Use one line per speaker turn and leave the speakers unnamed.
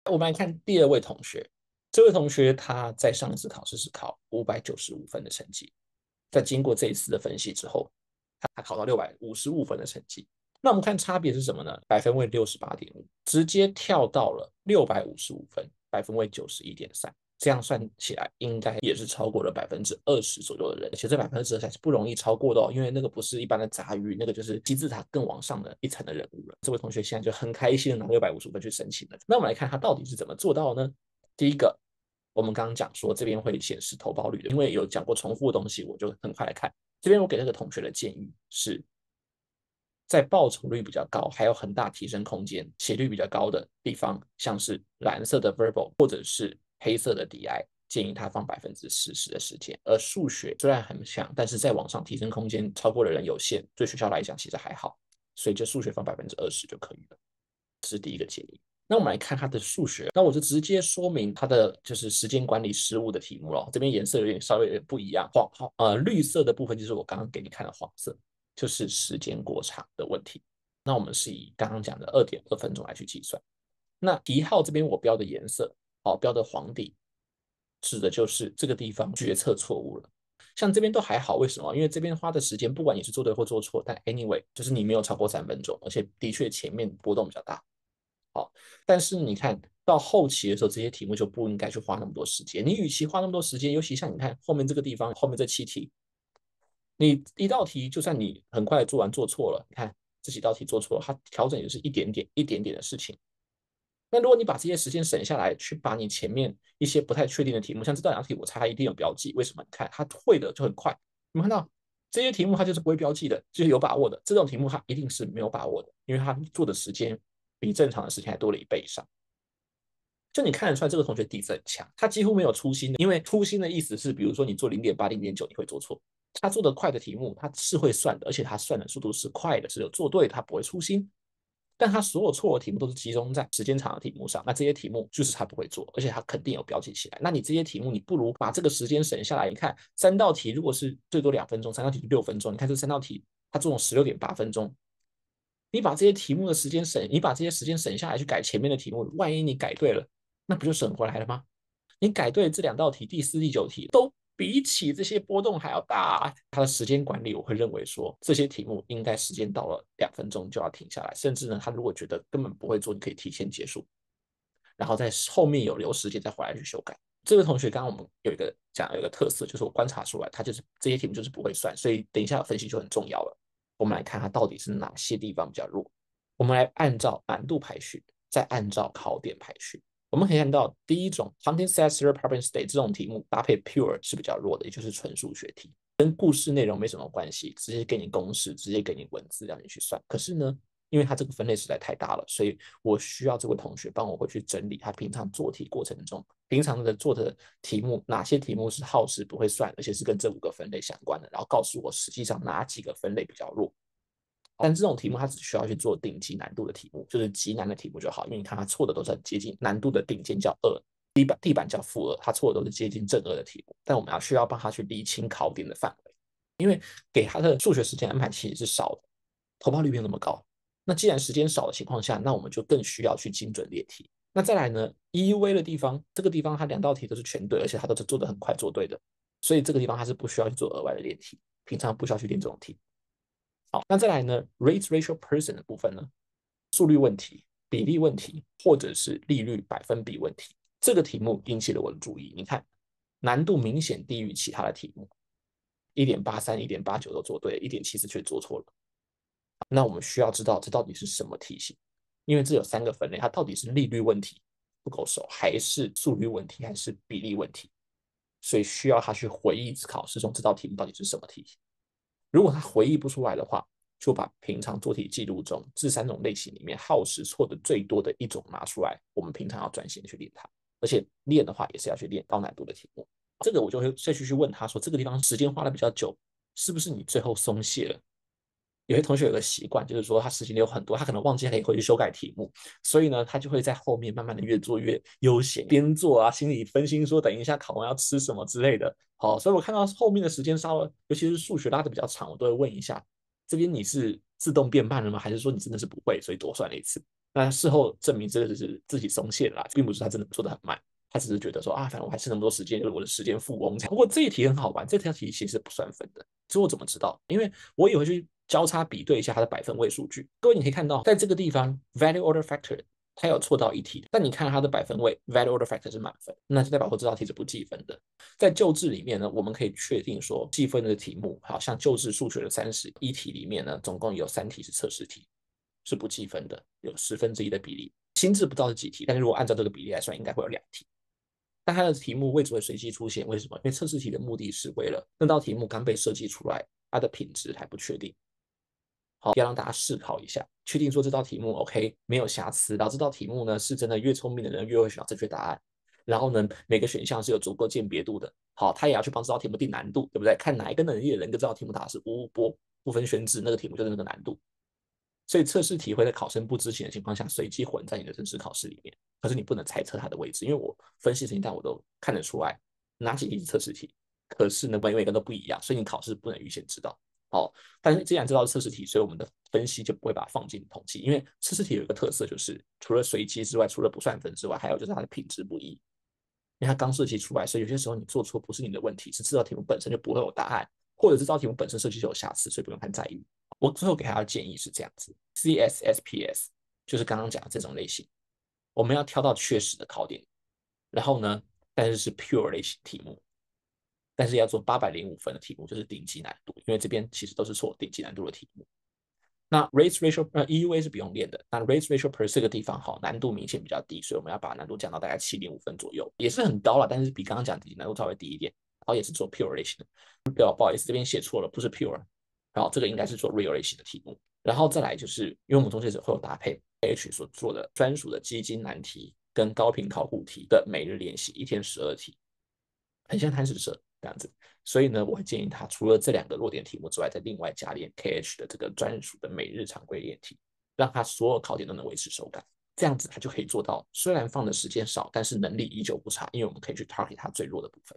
我们来看第二位同学，这位同学他在上一次考试是考595分的成绩，在经过这一次的分析之后，他考到655分的成绩。那我们看差别是什么呢？百分位68.5，直接跳到了655分，百分位91.3。这样算起来，应该也是超过了20%左右的人，而且这20%还是不容易超过的哦，因为那个不是一般的杂鱼，那个就是金字塔更往上的一层的人物了。这位同学现在就很开心的拿655分去申请了。那我们来看他到底是怎么做到呢？第一个，我们刚刚讲说这边会显示投报率的，因为有讲过重复的东西，我就很快来看。这边我给这个同学的建议是，在报酬率比较高，还有很大提升空间、斜率比较高的地方，像是蓝色的 verbal 或者是黑色的 DI，建议他放40%的时间。而数学虽然很强，但是在往上提升空间超过的人有限，对学校来讲其实还好，所以就数学放20%就可以了。这是第一个建议。那我们来看他的数学，那我就直接说明他的就是时间管理失误的题目了。这边颜色稍微有点不一样，绿色的部分就是我刚刚给你看的黄色，就是时间过长的问题。那我们是以刚刚讲的2.2分钟来去计算。那题号这边我标的颜色，标的黄底，指的就是这个地方决策错误了。像这边都还好，为什么？因为这边花的时间，不管你是做对或做错，但 anyway 就是你没有超过3分钟，而且的确前面波动比较大。好，但是你看到后期的时候，这些题目就不应该去花那么多时间。你与其花那么多时间，尤其像你看后面这个地方，后面这7题，你一道题就算你很快做完做错了，你看这几道题做错了，它调整也是一点点一点点的事情。那如果你把这些时间省下来，去把你前面一些不太确定的题目，像这道题，我猜它一定有标记。为什么？你看它会的就很快，你们看到这些题目它就是不会标记的，就是有把握的。这种题目它一定是没有把握的，因为它做的时间比正常的时间还多了1倍以上。就你看得出来，这个同学底子很强，他几乎没有粗心的，因为粗心的意思是，比如说你做0.8、0.9，你会做错。他做的快的题目，他是会算的，而且他算的速度是快的，是有做对的，他不会粗心。但他所有错的题目都是集中在时间长的题目上，那这些题目就是他不会做，而且他肯定有标记起来。那你这些题目，你不如把这个时间省下来。你看3道题如果是最多2分钟，3道题就6分钟，你看这3道题他做了16.8分钟，你把这些题目的时间省，你把这些时间省下来去改前面的题目，万一你改对了，那不就省回来了吗？你改对这2道题，第4、第9题都比起这些波动还要大。它的时间管理，我会认为说这些题目应该时间到了2分钟就要停下来，甚至呢，他如果觉得根本不会做，你可以提前结束，然后在后面有留时间再回来去修改。这位同学刚刚我们有一个特色，就是我观察出来，他就是这些题目就是不会算，所以等一下分析就很重要了。我们来看他到底是哪些地方比较弱，我们来按照难度排序，再按照考点排序。我们可以看到，第一种 content set zero problem state 这种题目搭配 pure 是比较弱的，也就是纯数学题，跟故事内容没什么关系，直接给你公式，直接给你文字让你去算。可是呢，因为它这个分类实在太大了，所以我需要这位同学帮我回去整理他平常做题过程中，平常的做的题目，哪些题目是耗时不会算，而且是跟这5个分类相关的，然后告诉我实际上哪几个分类比较弱。但这种题目它只需要去做顶级难度的题目，就是极难的题目就好，因为你看它错的都是很接近难度的顶尖叫2，地板叫负2，它错的都是接近正2的题目。但我们需要帮他去厘清考点的范围，因为给他的数学时间安排其实是少的，投报率没有那么高。那既然时间少的情况下，那我们就更需要去精准列题。那再来呢，EUV 的地方，这个地方它2道题都是全对，而且它都是做的很快做对的，所以这个地方它是不需要去做额外的练题，平常不需要去练这种题。好，那再来呢，rates ratio person 的部分呢，速率问题、比例问题，或者是利率百分比问题，这个题目引起了我的注意。你看，难度明显低于其他的题目，1.83、1.89都做对了，1.74却做错了。那我们需要知道这到底是什么题型，因为这有3个分类，它到底是利率问题不够熟，还是速率问题，还是比例问题？所以需要他去回忆考试中这道题目到底是什么题型。如果他回忆不出来的话，就把平常做题记录中这3种类型里面耗时错的最多的一种拿出来，我们平常要专心去练它，而且练的话也是要去练高难度的题目。这个我就会再去问他说，这个地方时间花的比较久，是不是你最后松懈了？有些同学有个习惯，就是说他时间有很多，他可能忘记可以回去修改题目，所以呢，他就会在后面慢慢的越做越悠闲，边做啊，心里分心说等一下考完要吃什么之类的。好，所以我看到后面的时间稍微，尤其是数学拉的比较长，我都会问一下，这边你是自动变慢了吗？还是说你真的是不会，所以多算了一次？那事后证明这个是自己松懈啦，并不是他真的做的很慢，他只是觉得说啊，反正我还剩那么多时间，就是我的时间富翁。不过这一题很好玩，这条题其实不算分的，这我怎么知道？因为我也会去交叉比对一下它的百分位数据。各位你可以看到，在这个地方 value order factor 它有错到一题，但你看它的百分位 value order factor 是满分，那就代表说这道题是不计分的。在旧制里面呢，我们可以确定说计分的题目，好像旧制数学的31题里面呢，总共有3题是测试题，是不计分的，有1/10的比例。新制不知道是几题，但是如果按照这个比例来算，应该会有2题。但它的题目位置会随机出现，为什么？因为测试题的目的是为了那道题目刚被设计出来，它的品质还不确定。好，要让大家试考一下，确定说这道题目 OK 没有瑕疵，然后这道题目呢是真的越聪明的人越会选到正确答案，然后呢每个选项是有足够鉴别度的。好，他也要去帮这道题目定难度，对不对？看哪一个能力的人跟这道题目答的是不分轩轾，那个题目就是那个难度。所以测试题会在考生不知情的情况下随机混在你的正式考试里面，可是你不能猜测它的位置，因为我分析成绩单我都看得出来哪几题是测试题，可是呢每个都不一样，所以你考试不能预先知道。好，但是既然知道是测试题，所以我们的分析就不会把它放进统计，因为测试题有一个特色，就是除了随机之外，除了不算分之外，还有就是它的品质不一，因为它刚设计出来，所以有些时候你做错不是你的问题，是这道题目本身就不会有答案，或者是这道题目本身设计就有瑕疵，所以不用太在意。我最后给他的建议是这样子 ：CSSPS 就是刚刚讲的这种类型，我们要挑到确实的考点，然后呢，但是是 pure 类型题目，但是要做805分的题目，就是顶级难度，因为这边其实都是错顶级难度的题目。那 race ratio EUA 是不用练的，那 race ratio per 这个地方好，难度明显比较低，所以我们要把难度降到大概7.5分左右，也是很高了，但是比刚刚讲的难度稍微低一点。然后也是做 pure 类型的，不好意思，这边写错了，不是 pure，然后这个应该是做 real 类型的题目。然后再来就是，因为我们中介者会有搭配 H 所做的专属的基金难题跟高频考古题的每日练习，1天12题，很像贪食蛇这样子。所以呢，我会建议他除了这2个弱点题目之外，再另外加练 KH 的这个专属的每日常规练题，让他所有考点都能维持手感。这样子他就可以做到，虽然放的时间少，但是能力依旧不差，因为我们可以去 target 他最弱的部分。